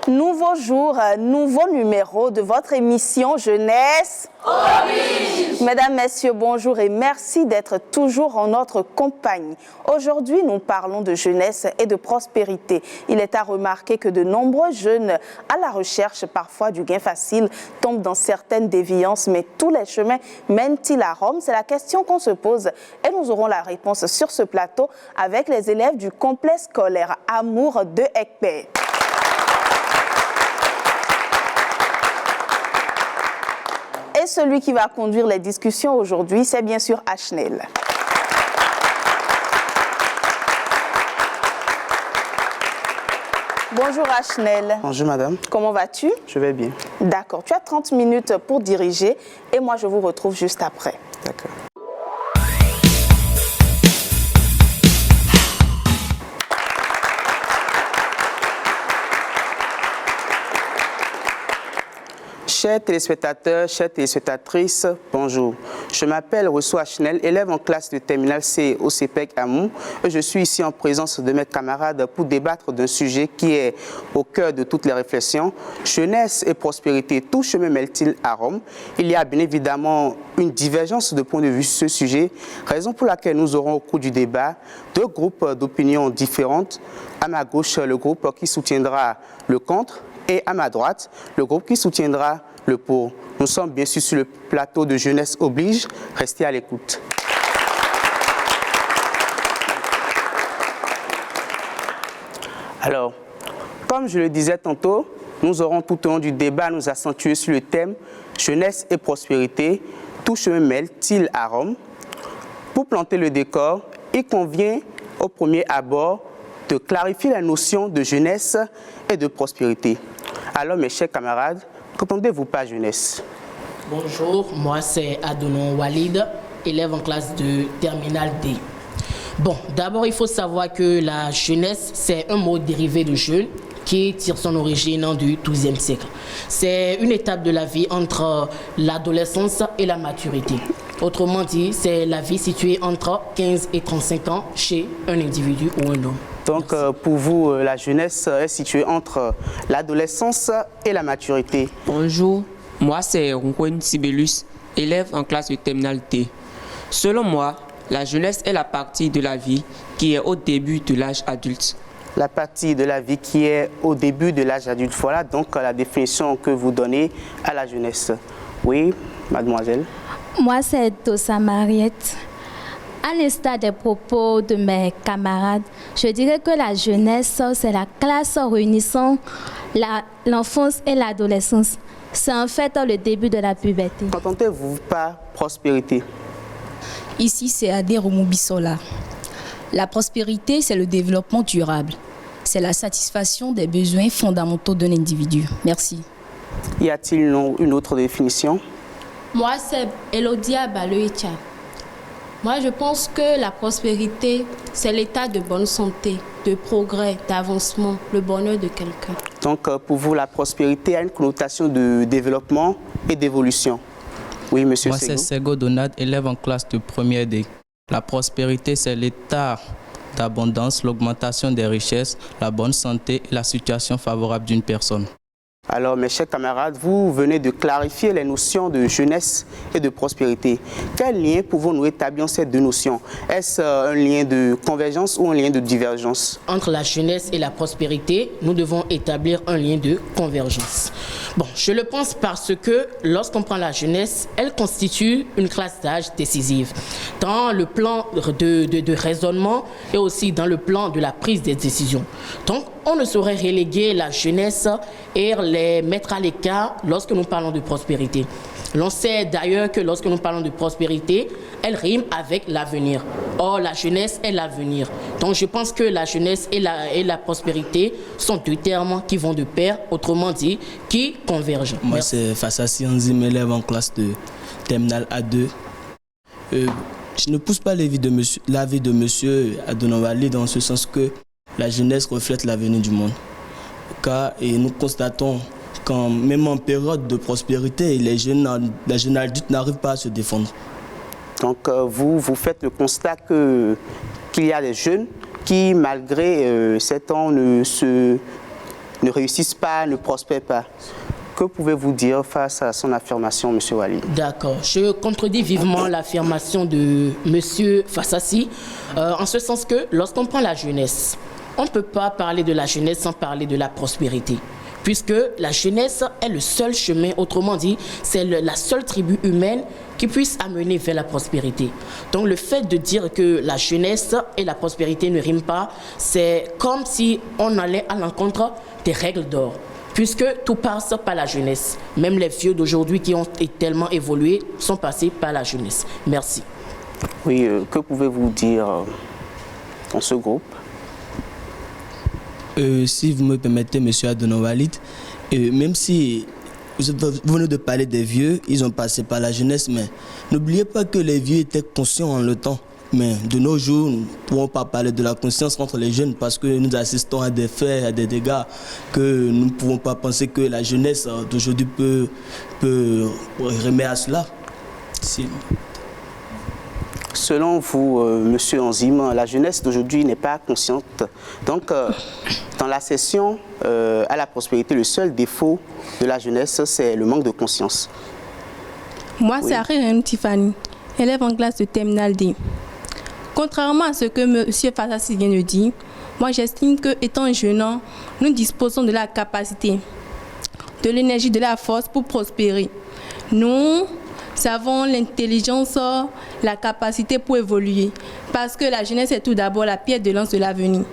Nouveau jour, nouveau numéro de votre émission Jeunesse Oblige. Mesdames, Messieurs, bonjour et merci d'être toujours en notre compagnie. Aujourd'hui, nous parlons de jeunesse et de prospérité. Il est à remarquer que de nombreux jeunes à la recherche parfois du gain facile tombent dans certaines déviances, mais tous les chemins mènent-ils à Rome? C'est la question qu'on se pose et nous aurons la réponse sur ce plateau avec les élèves du complexe scolaire Amour de Ekpé. Et celui qui va conduire les discussions aujourd'hui, c'est bien sûr Ashnel. Bonjour Ashnel. Bonjour madame. Comment vas-tu? Je vais bien. D'accord. Tu as 30 minutes pour diriger et moi je vous retrouve juste après. D'accord. Chers téléspectateurs, chères téléspectatrices, bonjour. Je m'appelle Rousseau Ashnel, élève en classe de terminale C au CPEC Amour. Et je suis ici en présence de mes camarades pour débattre d'un sujet qui est au cœur de toutes les réflexions. Jeunesse et prospérité, tout chemin mène-t-il à Rome? Il y a bien évidemment une divergence de point de vue sur ce sujet, raison pour laquelle nous aurons au cours du débat deux groupes d'opinions différentes. À ma gauche, le groupe qui soutiendra le contre, et à ma droite, le groupe qui soutiendra le pour. Nous sommes bien sûr sur le plateau de Jeunesse Oblige. Restez à l'écoute. Alors, comme je le disais tantôt, nous aurons tout au long du débat nous accentuer sur le thème Jeunesse et prospérité. Tout chemin mène-t-il à Rome? Pour planter le décor, il convient au premier abord de clarifier la notion de jeunesse et de prospérité. Alors, mes chers camarades, qu'entendez-vous par jeunesse? Bonjour, moi c'est Adonon Walid, élève en classe de terminale D. Bon, d'abord il faut savoir que la jeunesse, c'est un mot dérivé de jeune qui tire son origine du XIIe siècle. C'est une étape de la vie entre l'adolescence et la maturité. Autrement dit, c'est la vie située entre 15 et 35 ans chez un individu ou un homme. Donc, pour vous, la jeunesse est située entre l'adolescence et la maturité. Bonjour, moi c'est Rouen Sibelius, élève en classe de terminale T. Selon moi, la jeunesse est la partie de la vie qui est au début de l'âge adulte. La partie de la vie qui est au début de l'âge adulte. Voilà donc la définition que vous donnez à la jeunesse. Oui, mademoiselle. Moi, c'est Tosa Mariette. À l'instar des propos de mes camarades, je dirais que la jeunesse, c'est la classe réunissant l'enfance et l'adolescence. C'est en fait le début de la puberté. Qu'entendez-vous par prospérité? Ici, c'est Adéroumou Bissola. La prospérité, c'est le développement durable. C'est la satisfaction des besoins fondamentaux d'un individu. Merci. Y a-t-il une autre définition? Moi, c'est Elodia Baloïcha. Moi, je pense que la prospérité, c'est l'état de bonne santé, de progrès, d'avancement, le bonheur de quelqu'un. Donc, pour vous, la prospérité a une connotation de développement et d'évolution. Oui, monsieur Sego. Moi, c'est Sego Donat, élève en classe de première D. La prospérité, c'est l'état d'abondance, l'augmentation des richesses, la bonne santé et la situation favorable d'une personne. Alors, mes chers camarades, vous venez de clarifier les notions de jeunesse et de prospérité. Quel lien pouvons-nous établir ces deux notions? Est-ce un lien de convergence ou un lien de divergence? Entre la jeunesse et la prospérité, nous devons établir un lien de convergence. Bon, je le pense parce que lorsqu'on prend la jeunesse, elle constitue une classe d'âge décisive dans le plan de raisonnement et aussi dans le plan de la prise des décisions. Donc, on ne saurait reléguer la jeunesse et les mettre à l'écart lorsque nous parlons de prospérité. L'on sait d'ailleurs que lorsque nous parlons de prospérité, elle rime avec l'avenir. Or, la jeunesse est l'avenir. Donc, je pense que la jeunesse et la prospérité sont deux termes qui vont de pair, autrement dit, qui convergent. Moi, c'est Fassassi Anzim, élève en classe de terminale A2. Je ne pousse pas l'avis de monsieur Adonon Walid dans ce sens que la jeunesse reflète l'avenir du monde. Car nous constatons qu'en même en période de prospérité, les jeunes adultes n'arrivent pas à se défendre. Donc vous faites le constat qu'il y a des jeunes qui, malgré 7 ans, ne se ne réussissent pas, ne prospèrent pas. Que pouvez-vous dire face à son affirmation, M. Walid? D'accord. Je contredis vivement l'affirmation de M. Fassassi, en ce sens que lorsqu'on prend la jeunesse, on ne peut pas parler de la jeunesse sans parler de la prospérité. Puisque la jeunesse est le seul chemin, autrement dit, c'est la seule tribu humaine qui puisse amener vers la prospérité. Donc le fait de dire que la jeunesse et la prospérité ne riment pas, c'est comme si on allait à l'encontre des règles d'or. Puisque tout passe par la jeunesse. Même les vieux d'aujourd'hui qui ont tellement évolué sont passés par la jeunesse. Merci. Oui, que pouvez-vous dire dans ce groupe? Si vous me permettez, M. Adonon Walid, même si vous venez de parler des vieux, ils ont passé par la jeunesse, mais n'oubliez pas que les vieux étaient conscients en le temps. Mais de nos jours, nous ne pouvons pas parler de la conscience entre les jeunes parce que nous assistons à des faits, à des dégâts que nous ne pouvons pas penser que la jeunesse d'aujourd'hui peut remettre à cela. Si. Selon vous, Monsieur Anzim, la jeunesse d'aujourd'hui n'est pas consciente. Donc, dans la session à la prospérité, le seul défaut de la jeunesse, c'est le manque de conscience. Moi, oui. C'est Ariane Tiffany, élève en classe de terminale D. Contrairement à ce que M. Fassassi vient de dire, moi j'estime qu'étant jeune, nous disposons de la capacité, de l'énergie, de la force pour prospérer. Nous avons l'intelligence, la capacité pour évoluer. Parce que la jeunesse est tout d'abord la pierre de lance de l'avenir.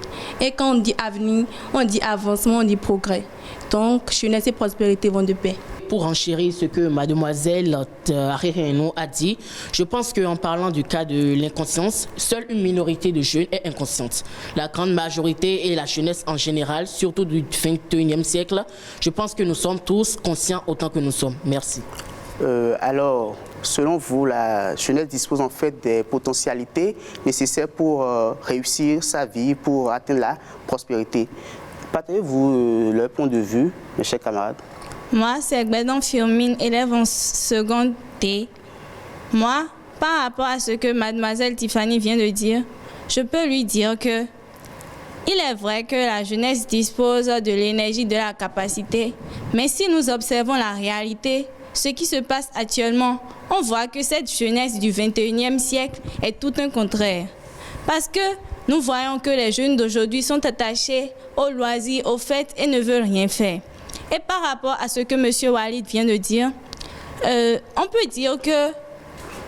Et quand on dit avenir, on dit avancement, on dit progrès. Donc jeunesse et prospérité vont de pair. Pour enchérir ce que mademoiselle Ariano a dit, je pense qu'en parlant du cas de l'inconscience, seule une minorité de jeunes est inconsciente. La grande majorité et la jeunesse en général, surtout du 21e siècle, je pense que nous sommes tous conscients autant que nous sommes. Merci. Alors, selon vous, la jeunesse dispose en fait des potentialités nécessaires pour réussir sa vie, pour atteindre la prospérité. Partagez-vous leur point de vue, mes chers camarades? Moi, c'est Gbedon Firmine, élève en seconde D. Moi, par rapport à ce que mademoiselle Tiffany vient de dire, je peux lui dire que il est vrai que la jeunesse dispose de l'énergie, de la capacité, mais si nous observons la réalité, ce qui se passe actuellement, on voit que cette jeunesse du 21e siècle est tout un contraire. Parce que nous voyons que les jeunes d'aujourd'hui sont attachés aux loisirs, aux fêtes et ne veulent rien faire. Et par rapport à ce que M. Walid vient de dire, on peut dire que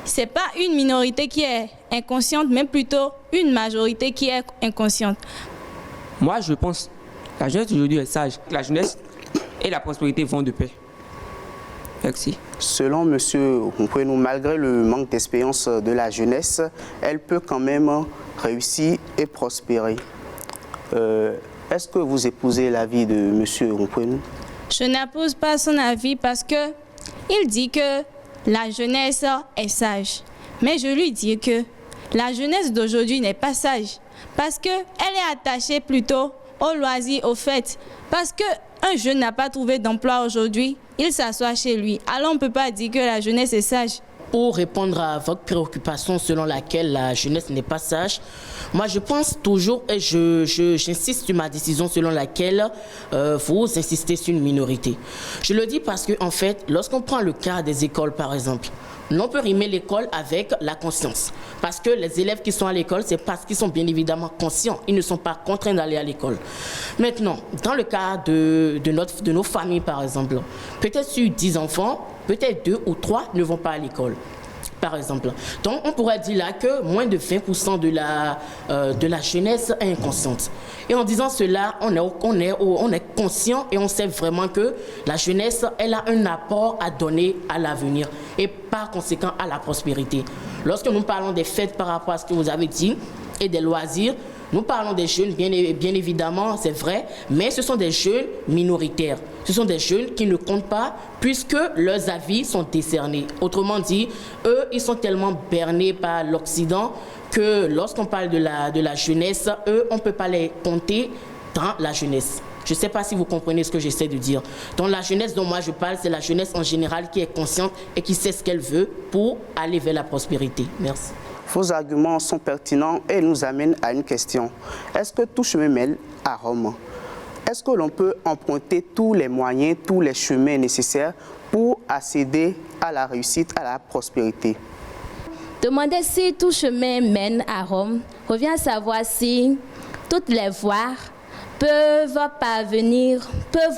ce n'est pas une minorité qui est inconsciente, mais plutôt une majorité qui est inconsciente. Moi, je pense que la jeunesse d'aujourd'hui est sage. La jeunesse et la prospérité vont de pair. Merci. Selon M. Mpwenou, malgré le manque d'expérience de la jeunesse, elle peut quand même réussir et prospérer. Est-ce que vous épousez l'avis de M. Mpwenou? Je n'épouse pas son avis parce qu'il dit que la jeunesse est sage. Mais je lui dis que la jeunesse d'aujourd'hui n'est pas sage parce qu'elle est attachée plutôt aux loisirs, aux fêtes. Parce qu'un jeune n'a pas trouvé d'emploi aujourd'hui, il s'assoit chez lui. Alors on ne peut pas dire que la jeunesse est sage. Pour répondre à votre préoccupation selon laquelle la jeunesse n'est pas sage, moi je pense toujours et j'insiste sur ma décision selon laquelle vous insistez sur une minorité. Je le dis parce qu'en fait, lorsqu'on prend le cas des écoles par exemple, on peut rimer l'école avec la conscience. Parce que les élèves qui sont à l'école, c'est parce qu'ils sont bien évidemment conscients. Ils ne sont pas contraints d'aller à l'école. Maintenant, dans le cas de nos familles, par exemple, peut-être sur 10 enfants, peut-être 2 ou 3 ne vont pas à l'école. Par exemple. Donc, on pourrait dire là que moins de 20% de la jeunesse est inconsciente. Et en disant cela, on est conscient et on sait vraiment que la jeunesse, elle a un apport à donner à l'avenir et par conséquent à la prospérité. Lorsque nous parlons des fêtes par rapport à ce que vous avez dit et des loisirs, nous parlons des jeunes, bien évidemment, c'est vrai, mais ce sont des jeunes minoritaires. Ce sont des jeunes qui ne comptent pas puisque leurs avis sont décernés. Autrement dit, eux, ils sont tellement bernés par l'Occident que lorsqu'on parle de la jeunesse, eux, on ne peut pas les compter dans la jeunesse. Je ne sais pas si vous comprenez ce que j'essaie de dire. Donc la jeunesse dont moi je parle, c'est la jeunesse en général qui est consciente et qui sait ce qu'elle veut pour aller vers la prospérité. Merci. Vos arguments sont pertinents et nous amènent à une question. Est-ce que tout chemin mène à Rome? est-ce que l'on peut emprunter tous les moyens, tous les chemins nécessaires pour accéder à la réussite, à la prospérité? Demander si tout chemin mène à Rome revient à savoir si toutes les voies peuvent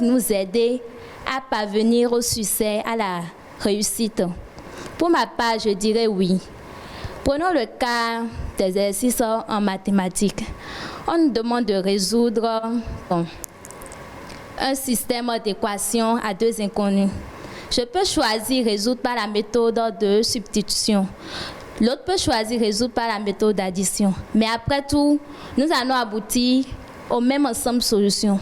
nous aider à parvenir au succès, à la réussite. Pour ma part, je dirais oui. Prenons le cas d'exercices en mathématiques. On nous demande de résoudre un système d'équations à deux inconnus. Je peux choisir résoudre par la méthode de substitution. L'autre peut choisir résoudre par la méthode d'addition. Mais après tout, nous allons aboutir au même ensemble de solutions,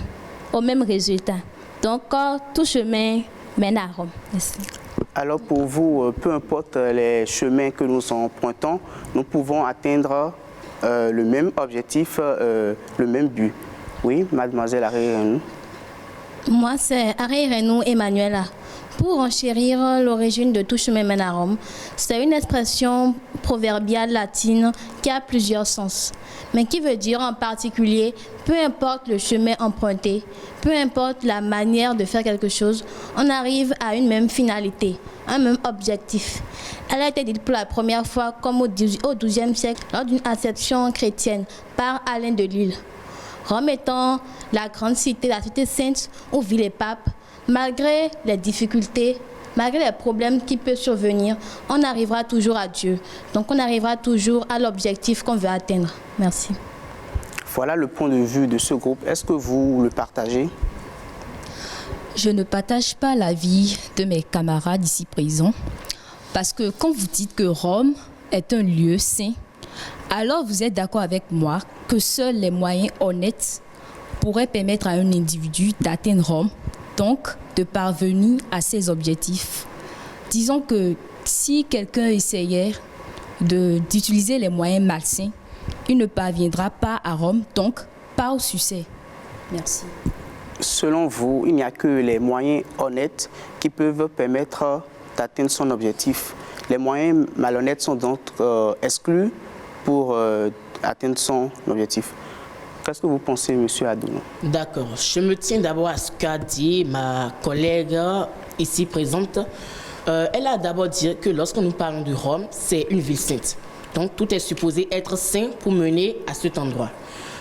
au même résultat. Donc, tout chemin mène à Rome. Merci. Alors pour vous, peu importe les chemins que nous empruntons, nous pouvons atteindre le même objectif, le même but. Oui, mademoiselle Harry-Renou. Moi, c'est Harry-Renou Emmanuela. Pour enchérir l'origine de tout chemin mène à Rome, c'est une expression proverbiale latine qui a plusieurs sens, mais qui veut dire en particulier, peu importe le chemin emprunté, peu importe la manière de faire quelque chose, on arrive à une même finalité, un même objectif. Elle a été dite pour la première fois comme au XIIe siècle lors d'une acception chrétienne par Alain de Lille. Rome étant la grande cité, la cité sainte où vivent les papes, malgré les difficultés, malgré les problèmes qui peuvent survenir, on arrivera toujours à Dieu. Donc on arrivera toujours à l'objectif qu'on veut atteindre. Merci. Voilà le point de vue de ce groupe. Est-ce que vous le partagez? Je ne partage pas l'avis de mes camarades ici présents parce que quand vous dites que Rome est un lieu saint, alors vous êtes d'accord avec moi que seuls les moyens honnêtes pourraient permettre à un individu d'atteindre Rome, donc de parvenir à ses objectifs. Disons que si quelqu'un essayait d'utiliser les moyens malsains, il ne parviendra pas à Rome, donc pas au succès. Merci. Selon vous, il n'y a que les moyens honnêtes qui peuvent permettre d'atteindre son objectif. Les moyens malhonnêtes sont donc exclus pour atteindre son objectif. Qu'est-ce que vous pensez, M. Adouno? D'accord. Je me tiens d'abord à ce qu'a dit ma collègue ici présente. Elle a d'abord dit que lorsque nous parlons de Rome, c'est une ville sainte. Donc tout est supposé être saint pour mener à cet endroit.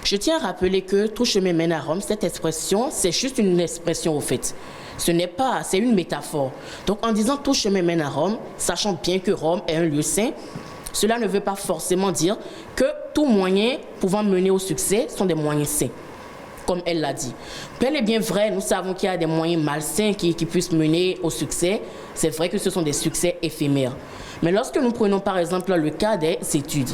Je tiens à rappeler que tout chemin mène à Rome, cette expression, c'est juste une expression au fait. Ce n'est pas, c'est une métaphore. Donc en disant tout chemin mène à Rome, sachant bien que Rome est un lieu saint, cela ne veut pas forcément dire que tous moyens pouvant mener au succès sont des moyens sains, comme elle l'a dit. Bel et bien vrai, nous savons qu'il y a des moyens malsains qui puissent mener au succès. C'est vrai que ce sont des succès éphémères. Mais lorsque nous prenons par exemple le cas des études,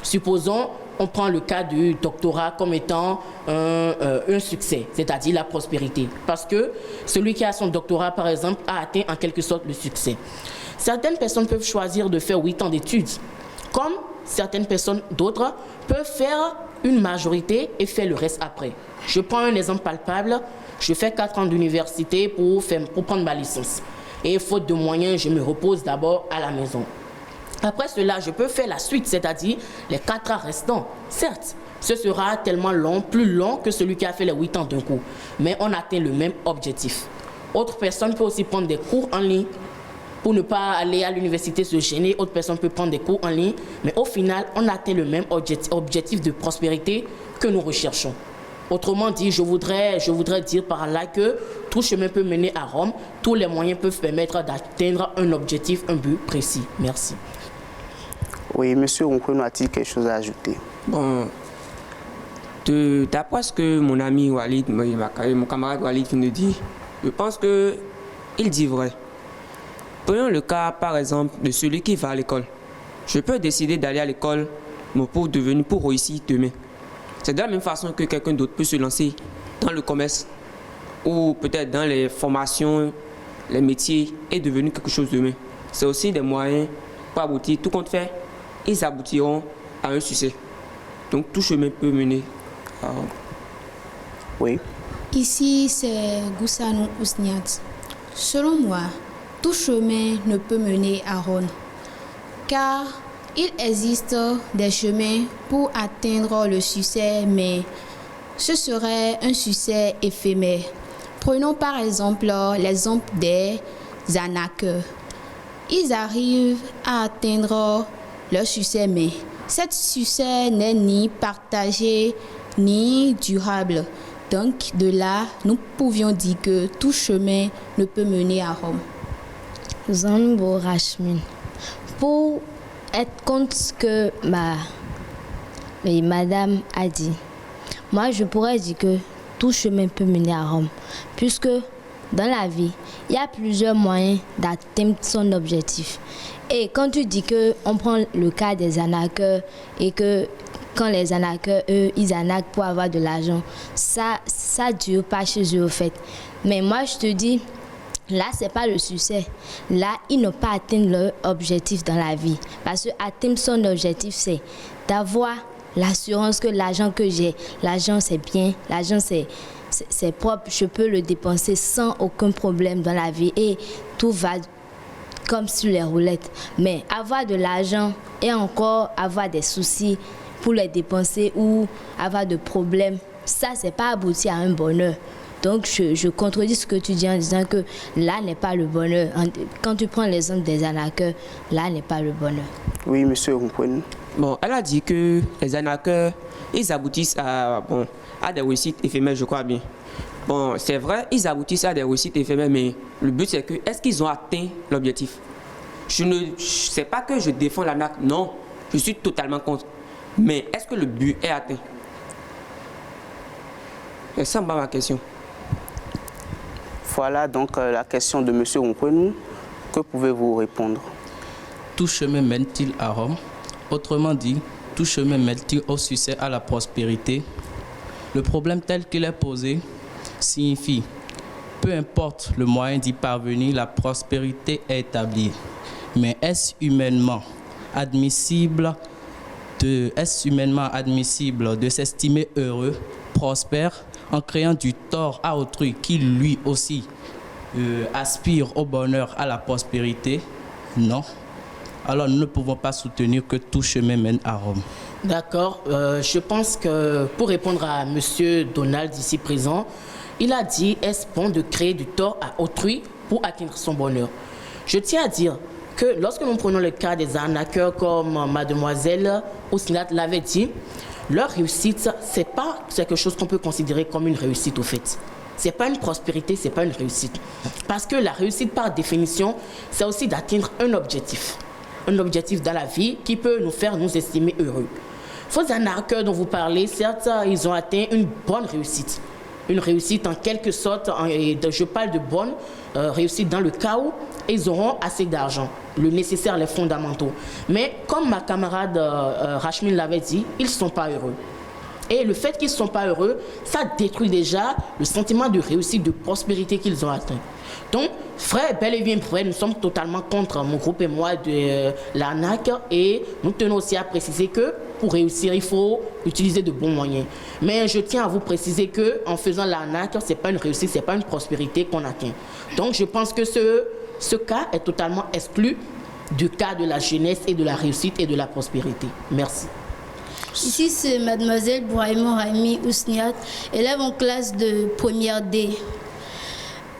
supposons on prend le cas du doctorat comme étant un succès, c'est-à-dire la prospérité. Parce que celui qui a son doctorat, par exemple, a atteint en quelque sorte le succès. Certaines personnes peuvent choisir de faire 8 ans d'études, comme certaines personnes, d'autres, peuvent faire une majorité et faire le reste après. Je prends un exemple palpable. Je fais 4 ans d'université pour prendre ma licence. Et faute de moyens, je me repose d'abord à la maison. Après cela, je peux faire la suite, c'est-à-dire les 4 ans restants. Certes, ce sera tellement long, plus long que celui qui a fait les 8 ans d'un coup. Mais on atteint le même objectif. Autre personne peut aussi prendre des cours en ligne pour ne pas aller à l'université se gêner. Autre personne peut prendre des cours en ligne. Mais au final, on atteint le même objectif de prospérité que nous recherchons. Autrement dit, je voudrais dire par là que tout chemin peut mener à Rome. Tous les moyens peuvent permettre d'atteindre un objectif, un but précis. Merci. Oui, M. Ronkono a-t-il quelque chose à ajouter? Bon, d'après ce que mon ami Walid, mon camarade Walid vient de dire, je pense qu'il dit vrai. Prenons le cas, par exemple, de celui qui va à l'école. Je peux décider d'aller à l'école pour réussir demain. C'est de la même façon que quelqu'un d'autre peut se lancer dans le commerce ou peut-être dans les formations, les métiers et devenir quelque chose demain. C'est aussi des moyens pour aboutir. Tout compte fait, ils aboutiront à un succès. Donc tout chemin peut mener à... Oui. Ici, c'est Goussano Ousniat. Selon moi, tout chemin ne peut mener à Rome, car il existe des chemins pour atteindre le succès, mais ce serait un succès éphémère. Prenons par exemple l'exemple des arnaqueurs. Ils arrivent à atteindre leur succès, mais cet succès n'est ni partagé ni durable. Donc de là, nous pouvions dire que tout chemin ne peut mener à Rome. Zanbo Rachmin, pour être contre ce que madame a dit, moi je pourrais dire que tout chemin peut mener à Rome, puisque dans la vie, il y a plusieurs moyens d'atteindre son objectif. Et quand tu dis qu'on prend le cas des arnaqueurs et que quand les arnaqueurs, eux, ils arnaquent pour avoir de l'argent, ça dure pas chez eux au fait. Mais moi je te dis, là, c'est pas le succès. Là, ils n'ont pas atteint leur objectif dans la vie. Parce que atteindre son objectif, c'est d'avoir l'assurance que l'argent que j'ai, l'argent c'est bien, l'argent c'est propre, je peux le dépenser sans aucun problème dans la vie et tout va comme sur les roulettes. Mais avoir de l'argent et encore avoir des soucis pour les dépenser ou avoir de problèmes, ça, c'est pas aboutir à un bonheur. Donc, je contredis ce que tu dis en disant que là n'est pas le bonheur. Quand tu prends l'exemple des arnaqueurs, là n'est pas le bonheur. Oui, monsieur Rumpwen. Bon, elle a dit que les arnaqueurs, ils aboutissent à des réussites éphémères, je crois bien. Bon, c'est vrai, ils aboutissent à des réussites éphémères, mais le but c'est que, est-ce qu'ils ont atteint l'objectif? Je ne sais pas que je défends l'arnaque, non, je suis totalement contre. Mais est-ce que le but est atteint? C'est ça ma question. Voilà donc la question de M. Rumpwen. Que pouvez-vous répondre? Tout chemin mène-t-il à Rome? Autrement dit, tout chemin mène-t-il au succès, à la prospérité? Le problème tel qu'il est posé signifie, peu importe le moyen d'y parvenir, la prospérité est établie. Mais est-ce humainement admissible de s'estimer heureux, prospère, en créant du tort à autrui qui lui aussi aspire au bonheur, à la prospérité? Non. Alors nous ne pouvons pas soutenir que tout chemin mène à Rome. D'accord. Je pense que pour répondre à M. Donald ici présent, il a dit, est-ce bon de créer du tort à autrui pour atteindre son bonheur? Je tiens à dire que lorsque nous prenons le cas des arnaqueurs comme mademoiselle Ousnat l'avait dit, leur réussite, c'est pas quelque chose qu'on peut considérer comme une réussite au fait. C'est pas une prospérité, c'est pas une réussite. Parce que la réussite par définition, c'est aussi d'atteindre un objectif. Un objectif dans la vie qui peut nous faire nous estimer heureux. Ces arnaqueurs dont vous parlez, certes, ils ont atteint une bonne réussite. Une réussite en quelque sorte, je parle de bonne réussite dans le cas où ils auront assez d'argent, le nécessaire, les fondamentaux. Mais comme ma camarade Rachmin l'avait dit, ils ne sont pas heureux. Et le fait qu'ils ne sont pas heureux, ça détruit déjà le sentiment de réussite, de prospérité qu'ils ont atteint. Donc, frère, bel et bien frère, nous sommes totalement contre, mon groupe et moi, de l'arnaque. Et nous tenons aussi à préciser que pour réussir, il faut utiliser de bons moyens. Mais je tiens à vous préciser qu'en faisant l'arnaque, ce n'est pas une réussite, ce n'est pas une prospérité qu'on atteint. Donc, je pense que ce cas est totalement exclu du cas de la jeunesse et de la réussite et de la prospérité. Merci. Ici, c'est mademoiselle Bouraïmo Rami Ousniat, élève en classe de première D.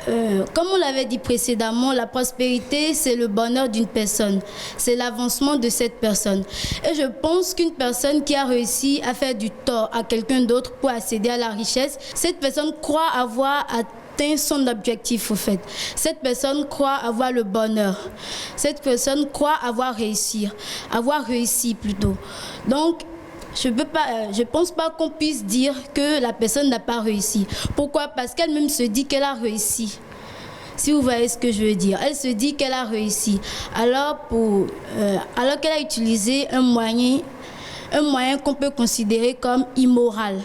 Comme on l'avait dit précédemment, la prospérité, c'est le bonheur d'une personne. C'est l'avancement de cette personne. Et je pense qu'une personne qui a réussi à faire du tort à quelqu'un d'autre pour accéder à la richesse, cette personne croit avoir atteint son objectif au fait. Cette personne croit avoir le bonheur. Cette personne croit avoir réussi plutôt. Donc, je pense pas qu'on puisse dire que la personne n'a pas réussi. Pourquoi? Parce qu'elle-même se dit qu'elle a réussi. Si vous voyez ce que je veux dire. Elle se dit qu'elle a réussi. Alors qu'elle a utilisé un moyen qu'on peut considérer comme immoral.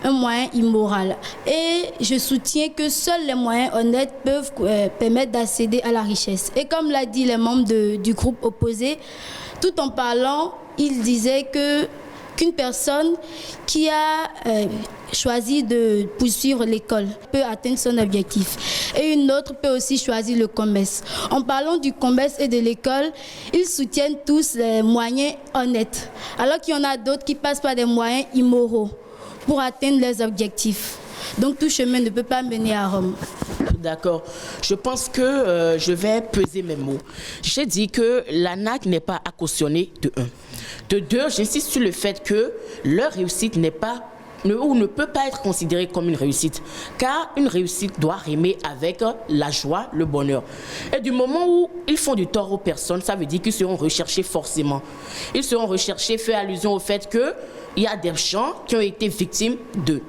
Un moyen immoral. Et je soutiens que seuls les moyens honnêtes peuvent permettre d'accéder à la richesse. Et comme l'a dit les membres du groupe opposé, tout en parlant, il disait qu'une personne qui a choisi de poursuivre l'école peut atteindre son objectif. Et une autre peut aussi choisir le commerce. En parlant du commerce et de l'école, ils soutiennent tous les moyens honnêtes. Alors qu'il y en a d'autres qui passent par des moyens immoraux pour atteindre leurs objectifs. Donc tout chemin ne peut pas mener à Rome. D'accord. Je pense que je vais peser mes mots. J'ai dit que l'ANAQ n'est pas à cautionner, de 1. De 2, j'insiste sur le fait que leur réussite n'est pas ou ne peut pas être considérée comme une réussite, car une réussite doit rimer avec la joie, le bonheur. Et du moment où ils font du tort aux personnes, ça veut dire qu'ils seront recherchés forcément. Ils seront recherchés, fait allusion au fait qu'il y a des gens qui ont été victimes d'eux.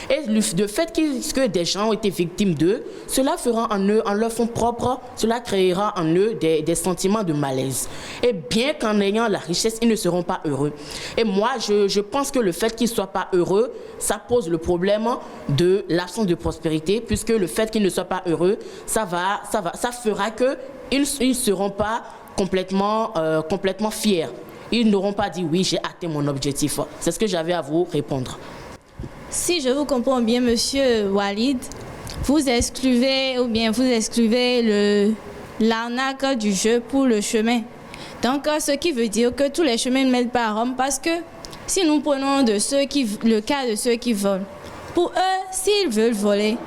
Et le fait que des gens ont été victimes d'eux, cela fera en eux, en leur fond propre, cela créera en eux des sentiments de malaise. Et bien qu'en ayant la richesse, ils ne seront pas heureux. Et moi, je pense que le fait qu'ils ne soient pas heureux, ça pose le problème de l'absence de prospérité, puisque le fait qu'ils ne soient pas heureux, ça fera qu'ils ne seront pas complètement fiers. Ils n'auront pas dit oui, j'ai atteint mon objectif. C'est ce que j'avais à vous répondre. Si je vous comprends bien, monsieur Walid, vous excluez l'arnaque du jeu pour le chemin. Donc, ce qui veut dire que tous les chemins ne mènent pas à Rome, parce que si nous prenons le cas de ceux qui volent, pour eux, s'ils veulent voler,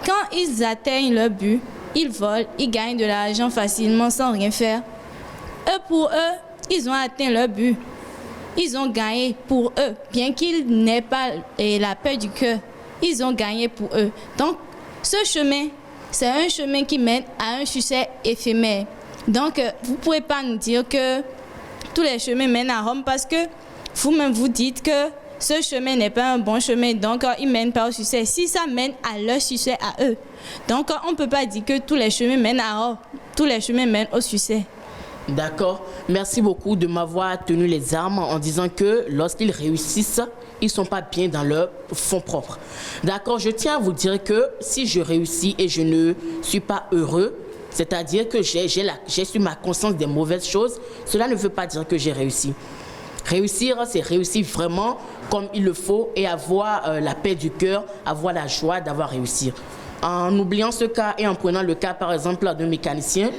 quand ils atteignent leur but, ils volent, ils gagnent de l'argent facilement sans rien faire. Pour eux, ils ont atteint leur but. Ils ont gagné pour eux, bien qu'ils n'aient pas la paix du cœur. Ils ont gagné pour eux. Donc, ce chemin, c'est un chemin qui mène à un succès éphémère. Donc, vous ne pouvez pas nous dire que tous les chemins mènent à Rome, parce que vous-même vous dites que ce chemin n'est pas un bon chemin, donc il ne mène pas au succès. Si ça mène à leur succès à eux, donc on ne peut pas dire que tous les chemins mènent à Rome. Tous les chemins mènent au succès. D'accord. Merci beaucoup de m'avoir tenu les armes en disant que lorsqu'ils réussissent, ils ne sont pas bien dans leur fond propre. D'accord. Je tiens à vous dire que si je réussis et je ne suis pas heureux, c'est-à-dire que j'ai sur ma conscience des mauvaises choses, cela ne veut pas dire que j'ai réussi. Réussir, c'est réussir vraiment comme il le faut et avoir la paix du cœur, avoir la joie d'avoir réussi. En oubliant ce cas et en prenant le cas, par exemple, d'un mécanicien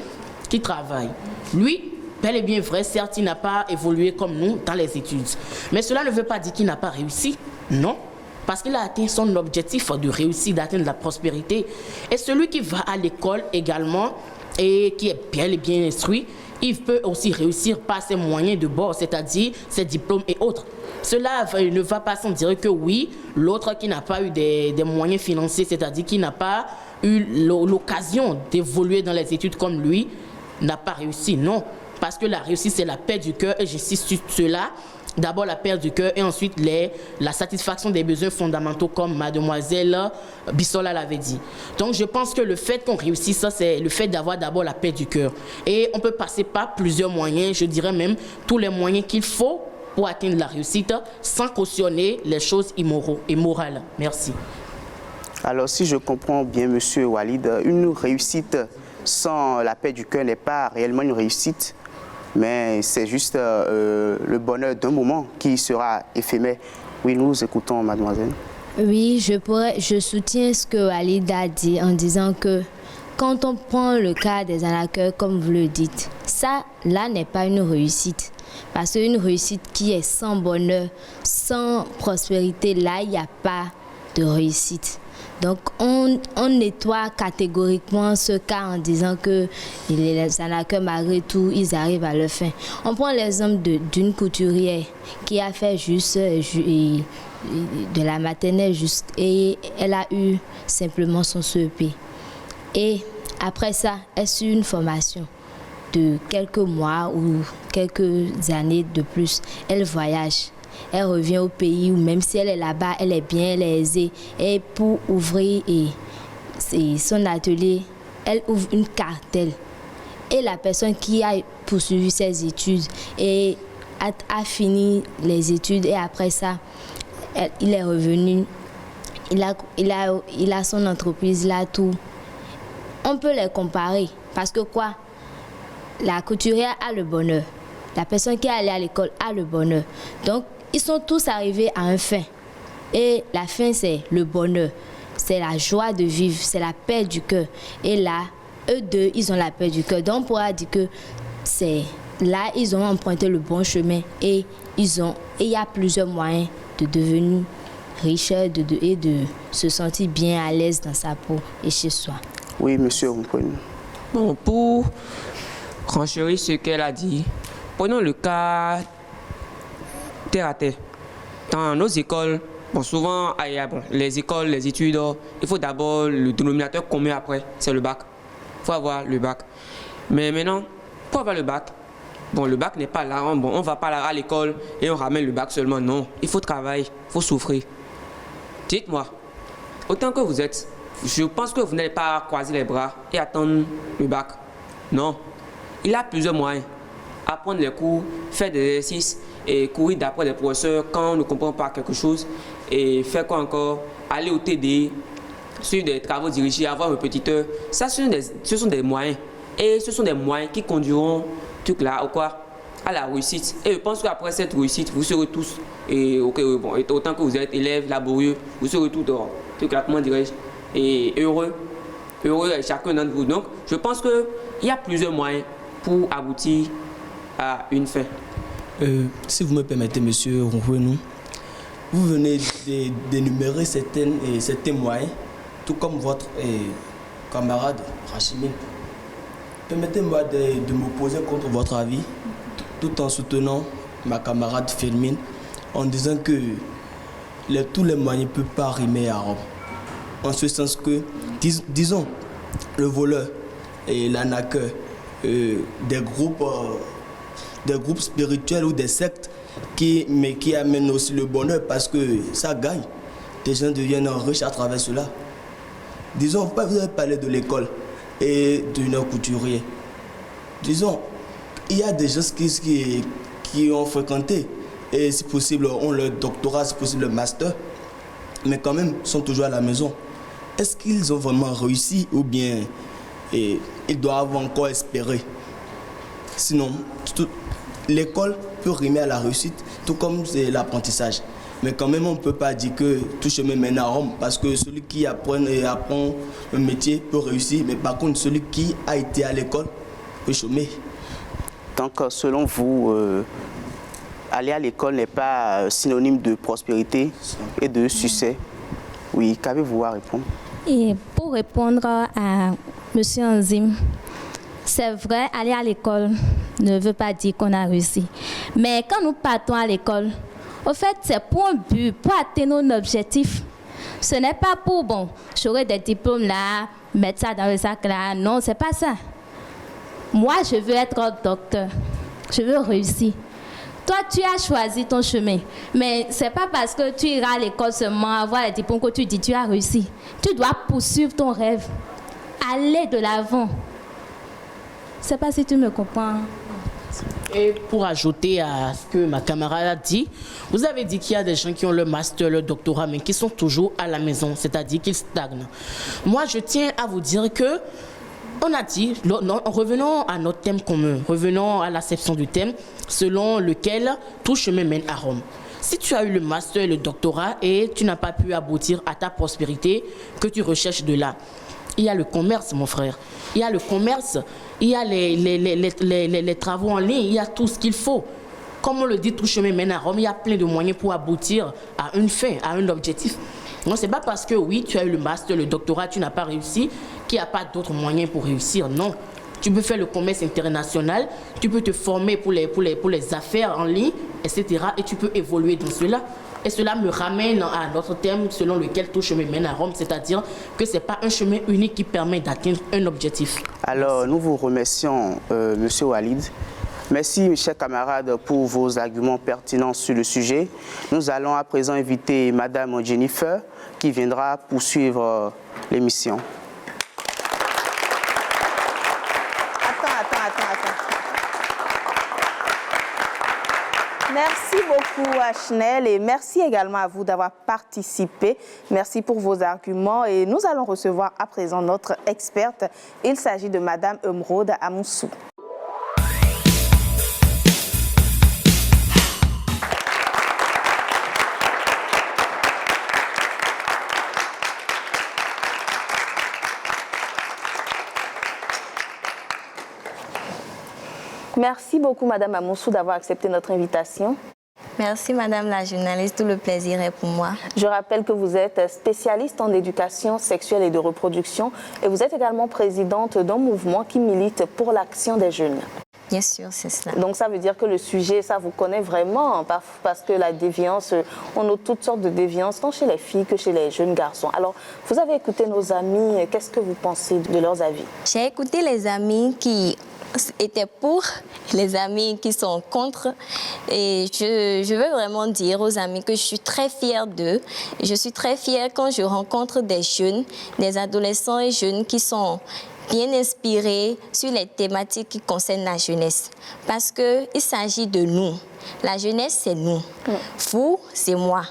qui travaille. Lui, bel et bien vrai, certes, il n'a pas évolué comme nous dans les études. Mais cela ne veut pas dire qu'il n'a pas réussi. Non, parce qu'il a atteint son objectif de réussir, d'atteindre la prospérité. Et celui qui va à l'école également et qui est bel et bien instruit, il peut aussi réussir par ses moyens de bord, c'est-à-dire ses diplômes et autres. Cela ne va pas sans dire que oui, l'autre qui n'a pas eu des moyens financiers, c'est-à-dire qui n'a pas eu l'occasion d'évoluer dans les études comme lui, n'a pas réussi. Non, parce que la réussite, c'est la paix du cœur, et j'insiste sur cela. D'abord la paix du cœur et ensuite la satisfaction des besoins fondamentaux, comme mademoiselle Bissola l'avait dit. Donc je pense que le fait qu'on réussisse, c'est le fait d'avoir d'abord la paix du cœur. Et on peut passer par plusieurs moyens, je dirais même tous les moyens qu'il faut pour atteindre la réussite, sans cautionner les choses immorales. Merci. Alors si je comprends bien, monsieur Walid, une réussite sans la paix du cœur n'est pas réellement une réussite, mais c'est juste le bonheur d'un moment qui sera éphémère. Oui, nous écoutons, mademoiselle. Oui, je soutiens ce que Walid a dit en disant que quand on prend le cas des arnaqueurs, comme vous le dites, ça, là, n'est pas une réussite. Parce qu'une réussite qui est sans bonheur, sans prospérité, là, il n'y a pas de réussite. Donc, on nettoie catégoriquement ce cas en disant que les arnaqueurs, malgré tout, ils arrivent à leur fin. On prend l'exemple d'une couturière qui a fait juste de la maternelle et elle a eu simplement son CEP. Et après ça, elle suit une formation de quelques mois ou quelques années de plus. Elle voyage. Elle revient au pays où même si elle est là-bas, elle est bien, elle est aisée. Et pour ouvrir son atelier, elle ouvre une cartelle. Et la personne qui a poursuivi ses études et a fini les études et après ça, il est revenu, il a son entreprise, là tout. On peut les comparer parce que quoi? La couturière a le bonheur. La personne qui est allée à l'école a le bonheur. Donc, ils sont tous arrivés à un fin. Et la fin, c'est le bonheur. C'est la joie de vivre, c'est la paix du cœur. Et là, eux deux, ils ont la paix du cœur. Donc, on pourra dire que c'est là, ils ont emprunté le bon chemin. Et il y a plusieurs moyens de devenir richesse et de se sentir bien à l'aise dans sa peau et chez soi. Oui, monsieur, vous prenez. Bon, pour renchérir ce qu'elle a dit, prenons le cas terre à terre. Dans nos écoles, bon, souvent, les écoles, les études, il faut d'abord le dénominateur commun après, c'est le bac. Il faut avoir le bac. Mais maintenant, pour avoir le bac, bon, le bac n'est pas là, bon, on ne va pas là à l'école et on ramène le bac seulement. Non, il faut travailler, il faut souffrir. Dites-moi, autant que vous êtes, je pense que vous n'allez pas croiser les bras et attendre le bac. Non, il y a plusieurs moyens. Apprendre les cours, faire des exercices et courir d'après des professeurs quand on ne comprend pas quelque chose. Et faire quoi encore? Aller au TD, suivre des travaux dirigés, avoir un petit heure. Ça, ce sont des moyens. Et ce sont des moyens qui conduiront tout là, ou quoi, à la réussite. Et je pense qu'après cette réussite, vous serez tous, et autant que vous êtes élèves, laborieux, vous serez tous, comment dirais-je, et heureux chacun d'entre vous. Donc, je pense qu'il y a plusieurs moyens pour aboutir à une fin. Si vous me permettez, monsieur Ronfouenou, vous venez d'énumérer certains moyens, tout comme votre camarade Rachimine. Permettez-moi de m'opposer contre votre avis, tout en soutenant ma camarade Firmine, en disant que tous les moyens ne peuvent pas rimer à Rome. En ce sens que, disons, le voleur et l'arnaqueur, des groupes spirituels ou des sectes qui amènent aussi le bonheur parce que ça gagne. Des gens deviennent riches à travers cela. Disons, vous avez parlé de l'école et d'un couturier. Disons, il y a des gens qui ont fréquenté et si possible ont leur doctorat, si possible le master, mais quand même sont toujours à la maison. Est-ce qu'ils ont vraiment réussi ou bien ils doivent encore espérer? Sinon, l'école peut rimer à la réussite, tout comme c'est l'apprentissage. Mais quand même, on ne peut pas dire que tout chemin mène à Rome, parce que celui qui apprend un métier peut réussir, mais par contre, celui qui a été à l'école peut chômer. Donc, selon vous, aller à l'école n'est pas synonyme de prospérité et de succès. Oui, qu'avez-vous à répondre? Et pour répondre à M. Anzim, c'est vrai, aller à l'école ne veut pas dire qu'on a réussi. Mais quand nous partons à l'école, au fait, c'est pour un but, pour atteindre un objectif. Ce n'est pas pour, bon, j'aurai des diplômes là, mettre ça dans le sac là. Non, c'est pas ça. Moi, je veux être docteur. Je veux réussir. Toi, tu as choisi ton chemin. Mais ce n'est pas parce que tu iras à l'école seulement avoir les diplômes que tu dis tu as réussi. Tu dois poursuivre ton rêve. Aller de l'avant. Je ne sais pas si tu me comprends. Et pour ajouter à ce que ma camarade a dit, vous avez dit qu'il y a des gens qui ont le master, le doctorat, mais qui sont toujours à la maison, c'est-à-dire qu'ils stagnent. Moi, je tiens à vous dire que on a dit, revenons à notre thème commun, revenons à l'acception du thème selon lequel tout chemin mène à Rome. Si tu as eu le master et le doctorat et tu n'as pas pu aboutir à ta prospérité que tu recherches de là, il y a le commerce, mon frère. Il y a le commerce, il y a les travaux en ligne, il y a tout ce qu'il faut. Comme on le dit, tout chemin mène à Rome, il y a plein de moyens pour aboutir à une fin, à un objectif. Non, c'est pas parce que oui, tu as eu le master, le doctorat, tu n'as pas réussi, qu'il n'y a pas d'autres moyens pour réussir. Non. Tu peux faire le commerce international, tu peux te former pour les affaires en ligne, etc. Et tu peux évoluer dans cela. Et cela me ramène à notre thème selon lequel tout chemin mène à Rome, c'est-à-dire que ce n'est pas un chemin unique qui permet d'atteindre un objectif. Alors, nous vous remercions, M. Walid. Merci, mes chers camarades, pour vos arguments pertinents sur le sujet. Nous allons à présent inviter Mme Jennifer qui viendra poursuivre l'émission. Merci beaucoup Ashnel et merci également à vous d'avoir participé. Merci pour vos arguments et nous allons recevoir à présent notre experte. Il s'agit de Mme Emeraude Amoussou. Merci beaucoup, Madame Amoussou, d'avoir accepté notre invitation. Merci Madame la journaliste, tout le plaisir est pour moi. Je rappelle que vous êtes spécialiste en éducation sexuelle et de reproduction et vous êtes également présidente d'un mouvement qui milite pour l'action des jeunes. Bien sûr, c'est cela. Donc ça veut dire que le sujet, ça vous connaît vraiment, parce que la déviance, on a toutes sortes de déviances, tant chez les filles que chez les jeunes garçons. Alors, vous avez écouté nos amis, qu'est-ce que vous pensez de leurs avis? J'ai écouté les amis qui étaient pour, les amis qui sont contre, et je veux vraiment dire aux amis que je suis très fière d'eux. Je suis très fière quand je rencontre des jeunes, des adolescents et jeunes qui sont bien inspirés sur les thématiques qui concernent la jeunesse. Parce qu'il s'agit de nous. La jeunesse, c'est nous. Vous, c'est moi.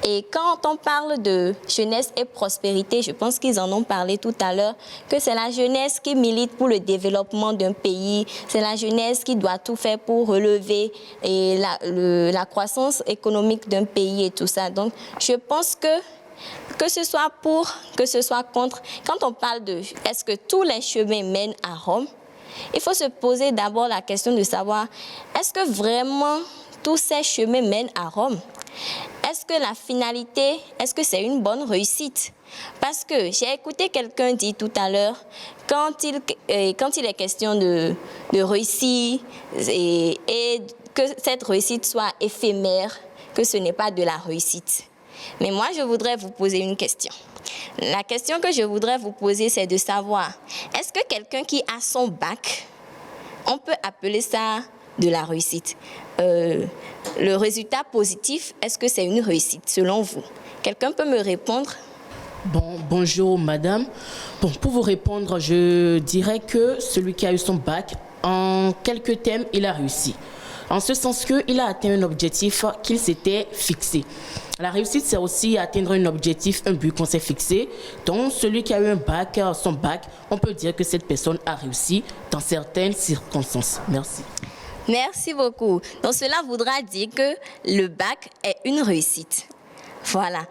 Et quand on parle de jeunesse et prospérité, je pense qu'ils en ont parlé tout à l'heure, que c'est la jeunesse qui milite pour le développement d'un pays, c'est la jeunesse qui doit tout faire pour relever et la croissance économique d'un pays et tout ça. Donc, je pense que ce soit pour, que ce soit contre, quand on parle de est-ce que tous les chemins mènent à Rome, il faut se poser d'abord la question de savoir est-ce que vraiment tous ces chemins mènent à Rome? Est-ce que la finalité, est-ce que c'est une bonne réussite? Parce que j'ai écouté quelqu'un dire tout à l'heure, quand il est question de réussir et que cette réussite soit éphémère, que ce n'est pas de la réussite. Mais moi, je voudrais vous poser une question. La question que je voudrais vous poser, c'est de savoir, est-ce que quelqu'un qui a son bac, on peut appeler ça de la réussite? Le résultat positif, est-ce que c'est une réussite selon vous? Quelqu'un peut me répondre? Bonjour madame. Pour vous répondre, je dirais que celui qui a eu son bac, en quelques thèmes, il a réussi. En ce sens qu'il a atteint un objectif qu'il s'était fixé. La réussite, c'est aussi atteindre un objectif, un but qu'on s'est fixé. Donc, celui qui a eu un bac, son bac, on peut dire que cette personne a réussi dans certaines circonstances. Merci. Merci beaucoup. Donc, cela voudra dire que le bac est une réussite. Voilà.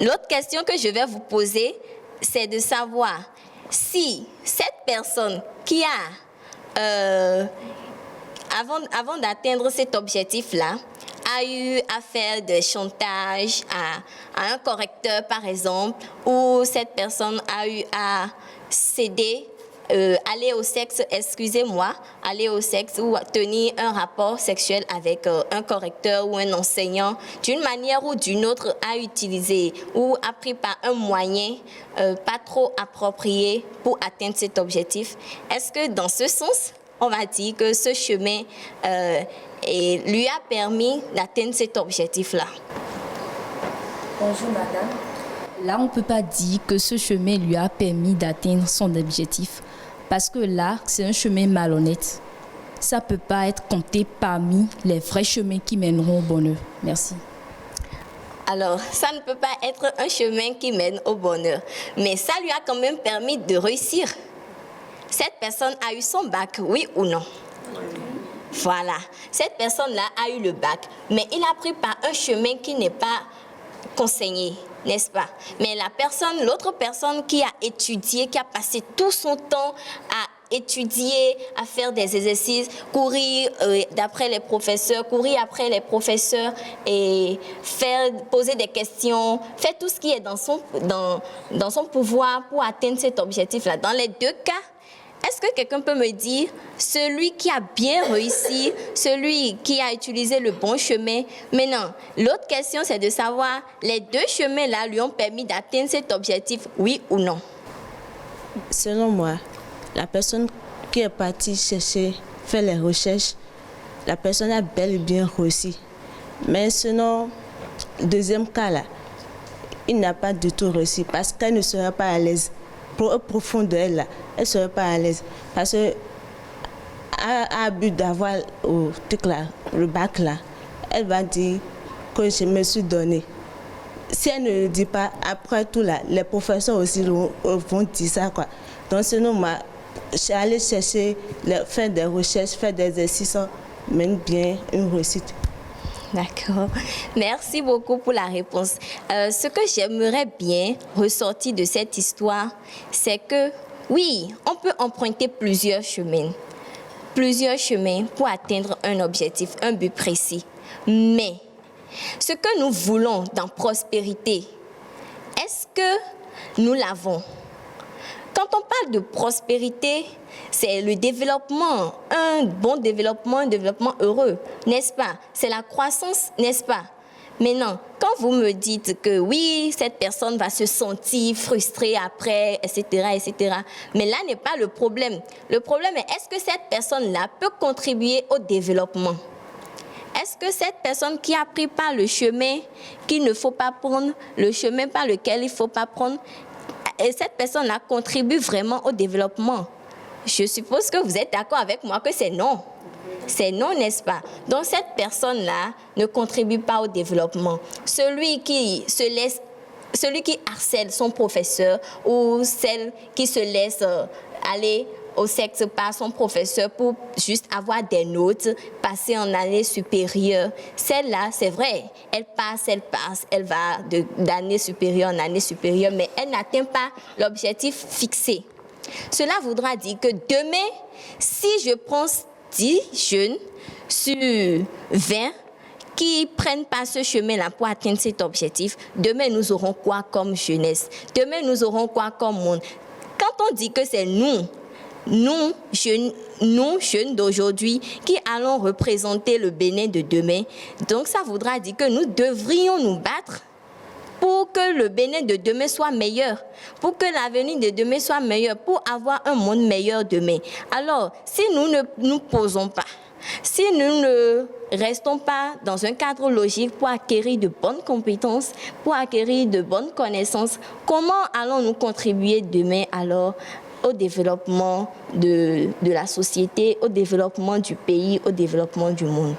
L'autre question que je vais vous poser, c'est de savoir si cette personne qui a... Avant d'atteindre cet objectif-là, a eu à faire des chantages à un correcteur, par exemple, ou cette personne a eu à céder, aller au sexe, aller au sexe ou tenir un rapport sexuel avec un correcteur ou un enseignant, d'une manière ou d'une autre, a utilisé ou a pris par un moyen pas trop approprié pour atteindre cet objectif. Est-ce que dans ce sens, on va dire que ce chemin lui a permis d'atteindre cet objectif-là? Bonjour madame. Là, on ne peut pas dire que ce chemin lui a permis d'atteindre son objectif parce que là, c'est un chemin malhonnête. Ça ne peut pas être compté parmi les vrais chemins qui mèneront au bonheur. Merci. Alors, ça ne peut pas être un chemin qui mène au bonheur, mais ça lui a quand même permis de réussir. Cette personne a eu son bac, oui ou non? Voilà. Cette personne-là a eu le bac, mais il a pris par un chemin qui n'est pas conseillé, n'est-ce pas? Mais l'autre personne qui a étudié, qui a passé tout son temps à étudier, à faire des exercices, courir après les professeurs et poser des questions, faire tout ce qui est dans son pouvoir pour atteindre cet objectif-là. Dans les deux cas, est-ce que quelqu'un peut me dire, celui qui a bien réussi, celui qui a utilisé le bon chemin? Maintenant, l'autre question, c'est de savoir, les deux chemins-là lui ont permis d'atteindre cet objectif, oui ou non? Selon moi, la personne qui est partie chercher, faire les recherches, la personne a bel et bien réussi. Mais sinon, deuxième cas là, il n'a pas du tout réussi parce qu'elle ne sera pas à l'aise. Au profond de elle, là, elle ne serait pas à l'aise. Parce qu'elle a but d'avoir le bac là, elle va dire que je me suis donné. Si elle ne le dit pas, après tout là, les professeurs aussi vont dire ça, quoi. Donc sinon, moi, je suis allée chercher, faire des recherches, faire des exercices, mène bien une réussite. D'accord. Merci beaucoup pour la réponse. Ce que j'aimerais bien ressortir de cette histoire, c'est que oui, on peut emprunter plusieurs chemins pour atteindre un objectif, un but précis. Mais Ce que nous voulons dans prospérité, est-ce que nous l'avons? Quand on parle de prospérité, c'est le développement, un bon développement, un développement heureux, n'est-ce pas? C'est la croissance, n'est-ce pas? Maintenant, quand vous me dites que oui, cette personne va se sentir frustrée après, etc., etc., mais là n'est pas le problème. Le problème est, est-ce que cette personne-là peut contribuer au développement? Est-ce que cette personne qui a pris par le chemin qu'il ne faut pas prendre, le chemin par lequel il ne faut pas prendre, et cette personne-là contribue vraiment au développement? Je suppose que vous êtes d'accord avec moi que c'est non. C'est non, n'est-ce pas? Donc cette personne-là ne contribue pas au développement. Celui qui harcèle son professeur ou celle qui se laisse aller au sexe par son professeur pour juste avoir des notes, passer en année supérieure. Celle-là, c'est vrai, elle passe, elle va d'année supérieure en année supérieure, mais elle n'atteint pas l'objectif fixé. Cela voudra dire que demain, si je prends 10 jeunes sur 20 qui prennent pas ce chemin-là pour atteindre cet objectif, demain nous aurons quoi comme jeunesse? Demain nous aurons quoi comme monde? Quand on dit que c'est nous jeunes d'aujourd'hui, qui allons représenter le Bénin de demain, donc ça voudra dire que nous devrions nous battre pour que le Bénin de demain soit meilleur, pour que l'avenir de demain soit meilleur, pour avoir un monde meilleur demain. Alors, si nous ne nous posons pas, si nous ne restons pas dans un cadre logique pour acquérir de bonnes compétences, pour acquérir de bonnes connaissances, comment allons-nous contribuer demain alors au développement de la société, au développement du pays, au développement du monde?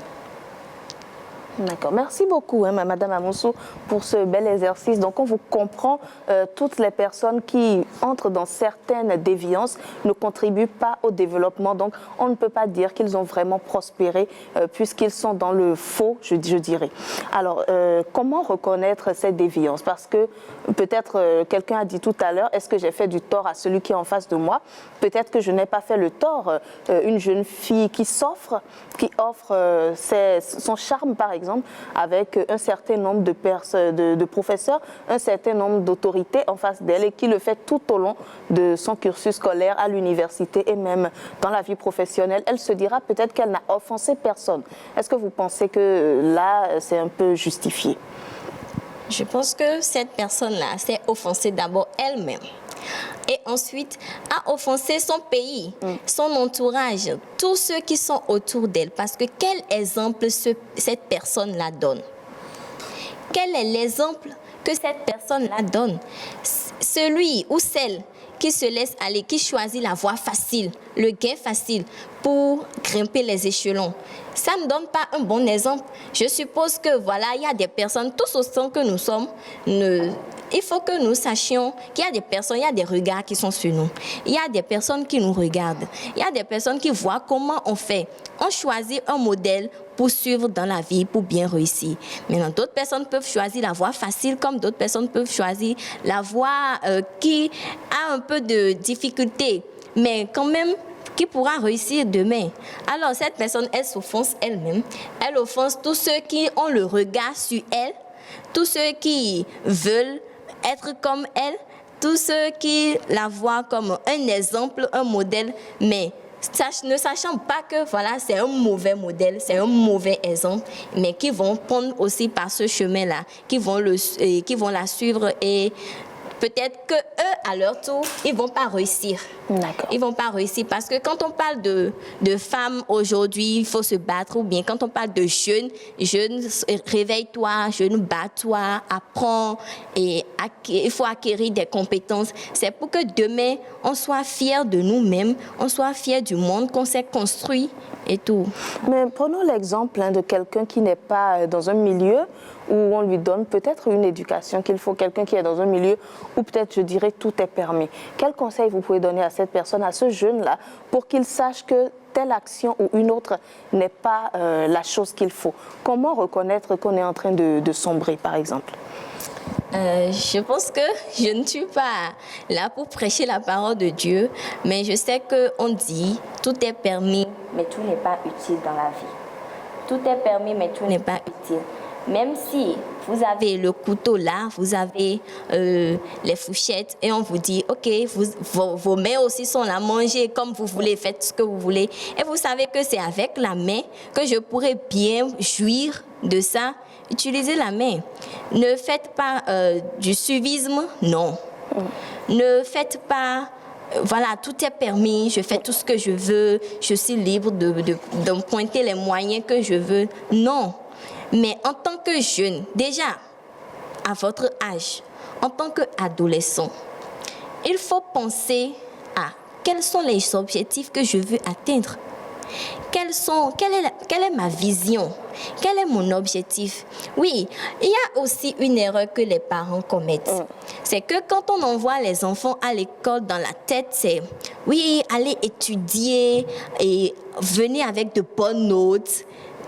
D'accord. Merci beaucoup, Madame Amoussou, pour ce bel exercice. Donc, on vous comprend, toutes les personnes qui entrent dans certaines déviances ne contribuent pas au développement. Donc, on ne peut pas dire qu'ils ont vraiment prospéré puisqu'ils sont dans le faux, je dirais. Alors, comment reconnaître ces déviances? Parce que peut-être quelqu'un a dit tout à l'heure, est-ce que j'ai fait du tort à celui qui est en face de moi? Peut-être que je n'ai pas fait le tort. Une jeune fille qui s'offre, qui offre son charme, par exemple, avec un certain nombre de professeurs, un certain nombre d'autorités en face d'elle et qui le fait tout au long de son cursus scolaire à l'université et même dans la vie professionnelle. Elle se dira peut-être qu'elle n'a offensé personne. Est-ce que vous pensez que là, c'est un peu justifié? Je pense que cette personne-là s'est offensée d'abord elle-même. Et ensuite a offensé son pays, son entourage, tous ceux qui sont autour d'elle. Parce que quel exemple cette personne-là donne? Quel est l'exemple que cette personne-là donne? Celui ou celle qui se laisse aller, qui choisit la voie facile, le gain facile pour grimper les échelons. Ça ne donne pas un bon exemple. Je suppose que voilà, il y a des personnes, tous autant que nous sommes, il faut que nous sachions qu'il y a des personnes, il y a des regards qui sont sur nous. Il y a des personnes qui nous regardent. Il y a des personnes qui voient comment on fait. On choisit un modèle pour suivre dans la vie, pour bien réussir. Maintenant, d'autres personnes peuvent choisir la voie facile, comme d'autres personnes peuvent choisir la voie qui a un peu de difficulté, mais quand même qui pourra réussir demain. Alors, cette personne, elle s'offense elle-même. Elle offense tous ceux qui ont le regard sur elle, tous ceux qui veulent être comme elle, tous ceux qui la voient comme un exemple, un modèle, mais ne sachant pas que voilà, c'est un mauvais modèle, c'est un mauvais exemple, mais qui vont prendre aussi par ce chemin-là, qui vont la suivre et peut-être que eux, à leur tour, ils vont pas réussir. D'accord. Ils vont pas réussir parce que quand on parle de femmes aujourd'hui, il faut se battre, ou bien quand on parle de jeunes, réveille-toi, jeune, bats-toi, apprends, et il faut acquérir des compétences. C'est pour que demain, on soit fiers de nous-mêmes, on soit fiers du monde qu'on s'est construit et tout. Mais prenons l'exemple de quelqu'un qui n'est pas dans un milieu où on lui donne peut-être une éducation qu'il faut, quelqu'un qui est dans un milieu où peut-être, je dirais, tout est permis. Quel conseil vous pouvez donner à cette personne, à ce jeune-là, pour qu'il sache que telle action ou une autre n'est pas la chose qu'il faut? Comment reconnaître qu'on est en train de sombrer, par exemple? Je pense que je ne suis pas là pour prêcher la parole de Dieu, mais je sais qu'on dit tout est permis, mais tout n'est pas utile dans la vie. Tout est permis, mais tout n'est pas utile. même si vous avez le couteau là, vous avez les fourchettes et on vous dit, ok, vos mains aussi sont là, mangez comme vous voulez, faites ce que vous voulez. Et vous savez que c'est avec la main que je pourrais bien jouir de ça. Utilisez la main. Ne faites pas du suivisme, non. Ne faites pas... Voilà, tout est permis, je fais tout ce que je veux, je suis libre de pointer les moyens que je veux. Non. Mais en tant que jeune, déjà, à votre âge, en tant qu'adolescent, il faut penser à quels sont les objectifs que je veux atteindre. Quelle est ma vision? Quel est mon objectif? Oui, il y a aussi une erreur que les parents commettent. C'est que quand on envoie les enfants à l'école, dans la tête, c'est oui, allez étudier et venez avec de bonnes notes.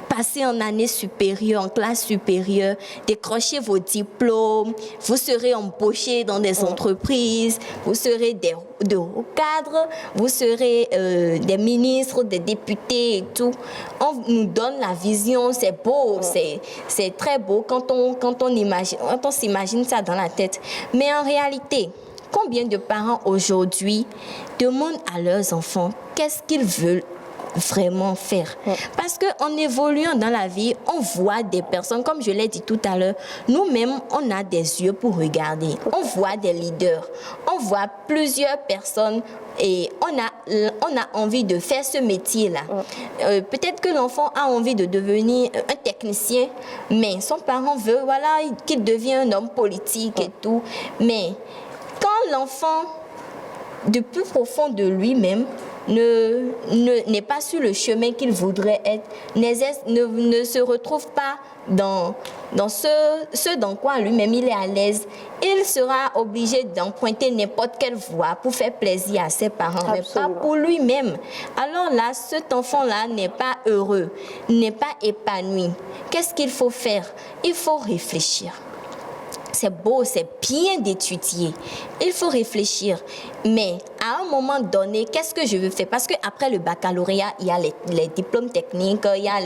Passer en année supérieure, en classe supérieure, décrochez vos diplômes, vous serez embauchés dans des entreprises, vous serez de hauts cadres, vous serez des ministres, des députés et tout. On nous donne la vision, c'est beau, c'est très beau quand on s'imagine ça dans la tête. Mais en réalité, combien de parents aujourd'hui demandent à leurs enfants qu'est-ce qu'ils veulent vraiment faire. Parce qu'en évoluant dans la vie, on voit des personnes, comme je l'ai dit tout à l'heure, nous-mêmes, on a des yeux pour regarder. On voit des leaders, on voit plusieurs personnes et on a envie de faire ce métier-là. Peut-être que l'enfant a envie de devenir un technicien, mais son parent veut qu'il devienne un homme politique et tout. Mais quand l'enfant, du plus profond de lui-même, n'est pas sur le chemin qu'il voudrait être, ne se retrouve pas dans ce dans quoi lui-même il est à l'aise, il sera obligé d'emprunter n'importe quelle voie pour faire plaisir à ses parents, mais pas pour lui-même. Alors là, cet enfant-là n'est pas heureux, n'est pas épanoui. Qu'est-ce qu'il faut faire? Il faut réfléchir. C'est beau, c'est bien d'étudier. Il faut réfléchir. Mais à un moment donné, qu'est-ce que je veux faire? Parce qu'après le baccalauréat, il y a les diplômes techniques, il y a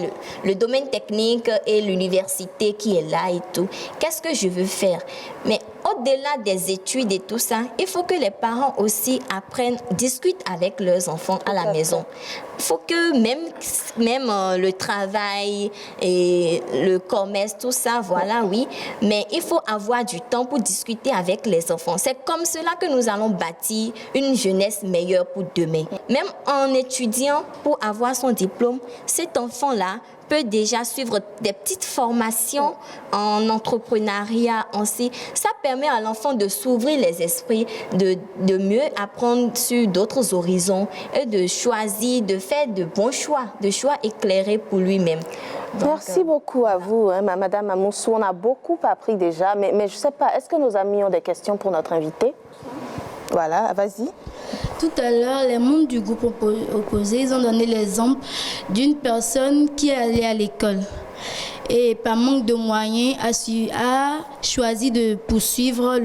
le domaine technique et l'université qui est là et tout. Qu'est-ce que je veux faire? Mais au-delà des études et tout ça, il faut que les parents aussi apprennent, discutent avec leurs enfants à la maison. Il faut que même le travail et le commerce, tout ça, voilà, oui. Mais il faut avoir du temps pour discuter avec les enfants. C'est comme cela que nous allons bâtir une jeunesse meilleure pour demain. Même en étudiant pour avoir son diplôme, cet enfant-là peut déjà suivre des petites formations en entrepreneuriat aussi. Ça permet à l'enfant de s'ouvrir les esprits, de mieux apprendre sur d'autres horizons et de choisir, de faire de bons choix, de choix éclairés pour lui-même. Merci beaucoup à vous, Madame Amoussou. On a beaucoup appris déjà, mais je ne sais pas, est-ce que nos amis ont des questions pour notre invité? Voilà, vas-y. Tout à l'heure, les membres du groupe opposé, ils ont donné l'exemple d'une personne qui est allée à l'école et par manque de moyens a choisi de poursuivre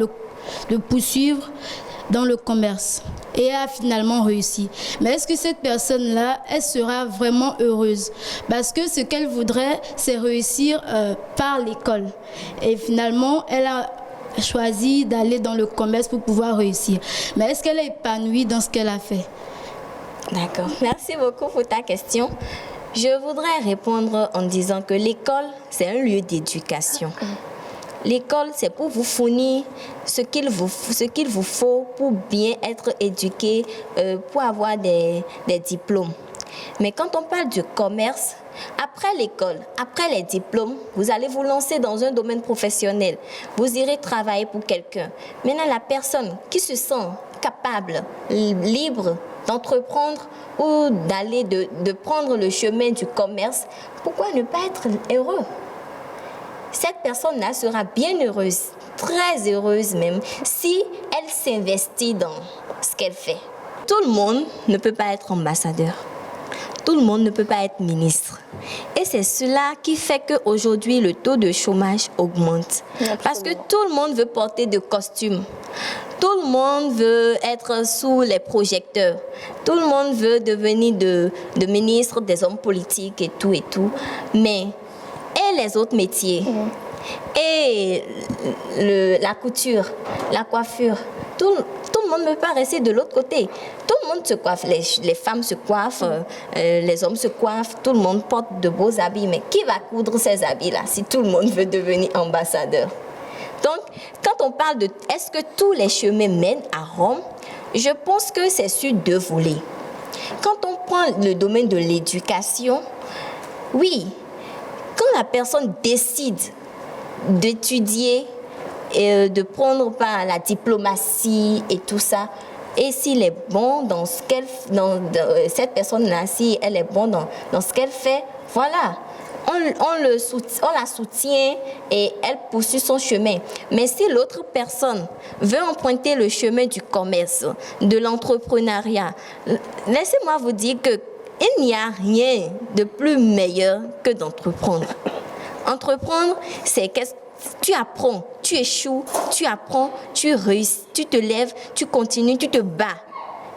dans le commerce et a finalement réussi. Mais est-ce que cette personne-là, elle sera vraiment heureuse? Parce que ce qu'elle voudrait, c'est réussir par l'école. Et finalement, elle a choisi d'aller dans le commerce pour pouvoir réussir. Mais est-ce qu'elle est épanouie dans ce qu'elle a fait? D'accord. Merci beaucoup pour ta question. Je voudrais répondre en disant que l'école, c'est un lieu d'éducation. L'école, c'est pour vous fournir ce qu'il vous faut pour bien être éduqué, pour avoir des diplômes. Mais quand on parle du commerce, après l'école, après les diplômes, vous allez vous lancer dans un domaine professionnel. Vous irez travailler pour quelqu'un. Maintenant, la personne qui se sent capable, libre d'entreprendre ou d'aller de prendre le chemin du commerce, pourquoi ne pas être heureux? Cette personne-là sera bien heureuse, très heureuse même, si elle s'investit dans ce qu'elle fait. Tout le monde ne peut pas être ambassadeur. Tout le monde ne peut pas être ministre. Et c'est cela qui fait qu'aujourd'hui, le taux de chômage augmente. Absolument. Parce que tout le monde veut porter de costumes. Tout le monde veut être sous les projecteurs. Tout le monde veut devenir de ministre, des hommes politiques et tout et tout. Mais les autres métiers. Et la couture, la coiffure, tout le monde ne peut pas rester de l'autre côté. Tout le monde se coiffe, les femmes se coiffent, les hommes se coiffent, tout le monde porte de beaux habits. Mais qui va coudre ces habits-là si tout le monde veut devenir ambassadeur? Donc, quand on parle de est-ce que tous les chemins mènent à Rome, je pense que c'est sur deux volets. Quand on prend le domaine de l'éducation, oui, quand la personne décide d'étudier et de prendre part à la diplomatie et tout ça, et s'il est bon dans ce qu'elle, cette personne-là, si elle est bonne dans ce qu'elle fait, voilà, on la soutient et elle poursuit son chemin. Mais si l'autre personne veut emprunter le chemin du commerce, de l'entrepreneuriat, laissez-moi vous dire qu'il n'y a rien de plus meilleur que d'entreprendre. Entreprendre, c'est qu'est-ce tu apprends, tu échoues, tu apprends, tu réussis, tu te lèves, tu continues, tu te bats.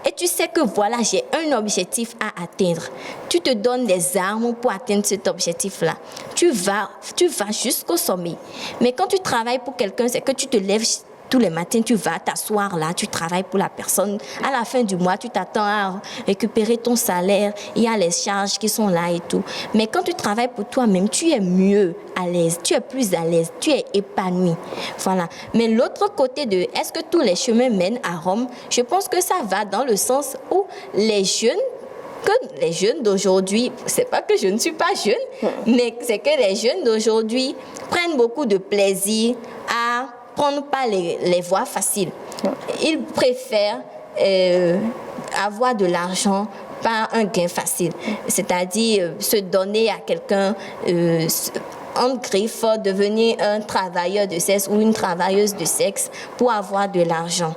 Et tu sais que voilà, j'ai un objectif à atteindre. Tu te donnes des armes pour atteindre cet objectif-là. Tu vas jusqu'au sommet. Mais quand tu travailles pour quelqu'un, c'est que tu te lèves tous les matins, tu vas t'asseoir là, tu travailles pour la personne. À la fin du mois, tu t'attends à récupérer ton salaire. Il y a les charges qui sont là et tout. Mais quand tu travailles pour toi-même, tu es mieux à l'aise, tu es plus à l'aise, tu es épanoui. Voilà. Mais l'autre côté de est-ce que tous les chemins mènent à Rome, je pense que ça va dans le sens où les jeunes d'aujourd'hui, c'est pas que je ne suis pas jeune, mais c'est que les jeunes d'aujourd'hui prennent beaucoup de plaisir à prendre pas les voies faciles. Ils préfèrent avoir de l'argent par un gain facile, c'est-à-dire se donner à quelqu'un en griffe, devenir un travailleur de sexe ou une travailleuse de sexe pour avoir de l'argent.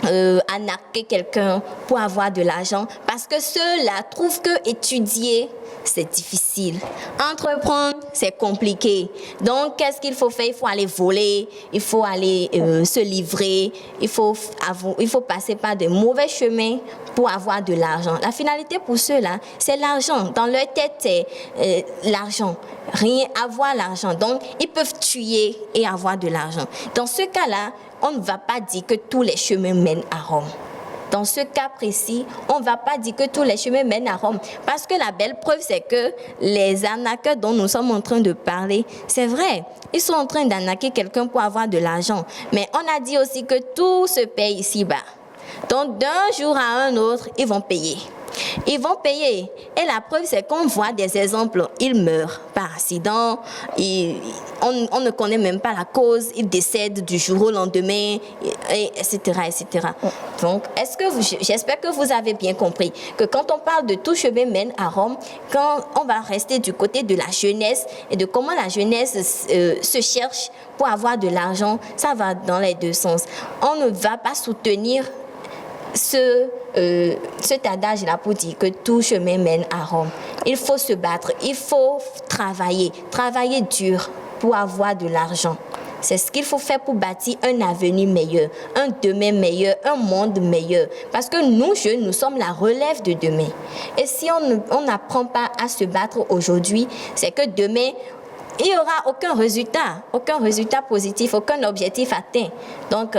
Arnaquer quelqu'un pour avoir de l'argent parce que ceux-là trouvent que étudier c'est difficile. Entreprendre, c'est compliqué. Donc, qu'est-ce qu'il faut faire? Il faut aller voler, il faut aller se livrer, il faut passer par de mauvais chemins pour avoir de l'argent. La finalité pour ceux-là, c'est l'argent. Dans leur tête, c'est l'argent. Rien, avoir l'argent. Donc, ils peuvent tuer et avoir de l'argent. Dans ce cas-là, on ne va pas dire que tous les chemins mènent à Rome. Dans ce cas précis, on ne va pas dire que tous les chemins mènent à Rome. Parce que la belle preuve, c'est que les arnaqueurs dont nous sommes en train de parler, c'est vrai, ils sont en train d'arnaquer quelqu'un pour avoir de l'argent. Mais on a dit aussi que tout se paye ici-bas. Donc, d'un jour à un autre, ils vont payer. Ils vont payer. Et la preuve, c'est qu'on voit des exemples. Ils meurent par accident. On ne connaît même pas la cause. Ils décèdent du jour au lendemain, etc., etc. Donc, j'espère que vous avez bien compris que quand on parle de tout chemin mène à Rome, quand on va rester du côté de la jeunesse et de comment la jeunesse se cherche pour avoir de l'argent, ça va dans les deux sens. On ne va pas soutenir cet adage-là pour dire que tout chemin mène à Rome. Il faut se battre, il faut travailler dur pour avoir de l'argent. C'est ce qu'il faut faire pour bâtir un avenir meilleur, un demain meilleur, un monde meilleur. Parce que nous, jeunes, nous sommes la relève de demain. Et si on n'apprend pas à se battre aujourd'hui, c'est que demain, il n'y aura aucun résultat positif, aucun objectif atteint. Donc,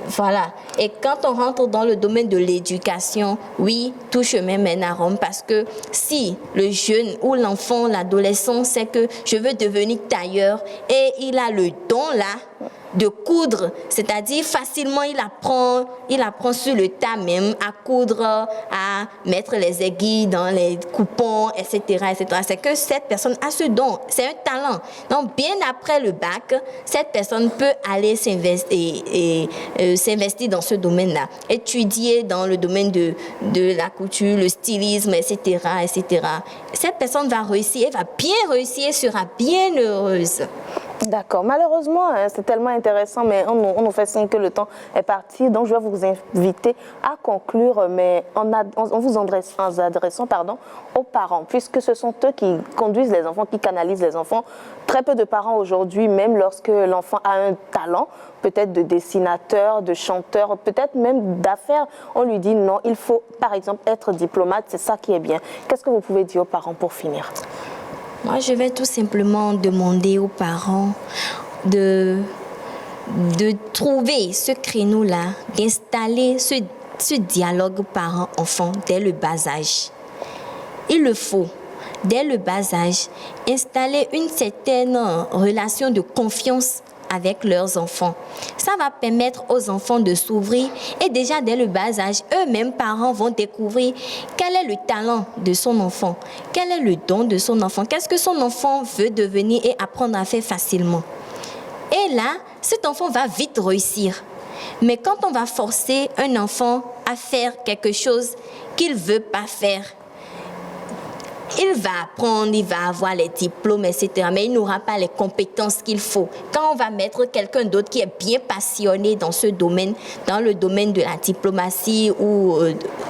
voilà. Et quand on rentre dans le domaine de l'éducation, oui, tout chemin mène à Rome parce que si le jeune ou l'enfant, l'adolescent sait que je veux devenir tailleur et il a le don là de coudre, c'est-à-dire facilement il apprend sur le tas même à coudre, à mettre les aiguilles dans les coupons, etc., etc. C'est que cette personne a ce don, c'est un talent. Donc bien après le bac, cette personne peut aller s'investir dans ce domaine-là, étudier dans le domaine de la couture, le stylisme, etc., etc. Cette personne va réussir, elle va bien réussir, sera bien heureuse. D'accord. Malheureusement, c'est tellement intéressant, mais on nous fait signe que le temps est parti. Donc, je vais vous inviter à conclure, mais en vous adressant aux parents, puisque ce sont eux qui conduisent les enfants, qui canalisent les enfants. Très peu de parents aujourd'hui, même lorsque l'enfant a un talent, peut-être de dessinateur, de chanteur, peut-être même d'affaires, on lui dit non, il faut, par exemple, être diplomate, c'est ça qui est bien. Qu'est-ce que vous pouvez dire aux parents pour finir ? Moi, je vais tout simplement demander aux parents de trouver ce créneau-là, d'installer ce dialogue parent-enfant dès le bas âge. Il le faut, dès le bas âge, installer une certaine relation de confiance avec leurs enfants. Ça va permettre aux enfants de s'ouvrir et déjà dès le bas âge, eux-mêmes parents vont découvrir quel est le talent de son enfant, quel est le don de son enfant, qu'est-ce que son enfant veut devenir et apprendre à faire facilement. Et là, cet enfant va vite réussir. Mais quand on va forcer un enfant à faire quelque chose qu'il ne veut pas faire, il va apprendre, il va avoir les diplômes, etc. Mais il n'aura pas les compétences qu'il faut. Quand on va mettre quelqu'un d'autre qui est bien passionné dans ce domaine, dans le domaine de la diplomatie ou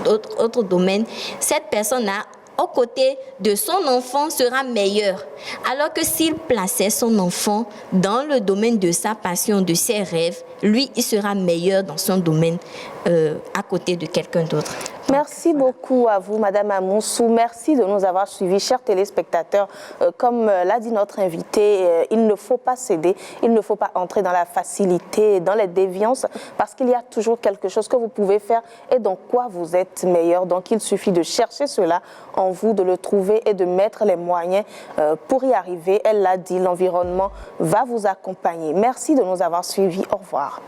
d'autres domaines, cette personne-là, aux côtés de son enfant, sera meilleure. Alors que s'il plaçait son enfant dans le domaine de sa passion, de ses rêves, lui, il sera meilleur dans son domaine à côté de quelqu'un d'autre. Merci beaucoup à vous, Madame Amoussou. Merci de nous avoir suivis, chers téléspectateurs. Comme l'a dit notre invité, il ne faut pas céder, il ne faut pas entrer dans la facilité, dans les déviances, parce qu'il y a toujours quelque chose que vous pouvez faire et dans quoi vous êtes meilleur. Donc, il suffit de chercher cela en vous, de le trouver et de mettre les moyens pour y arriver. Elle l'a dit, l'environnement va vous accompagner. Merci de nous avoir suivis. Au revoir.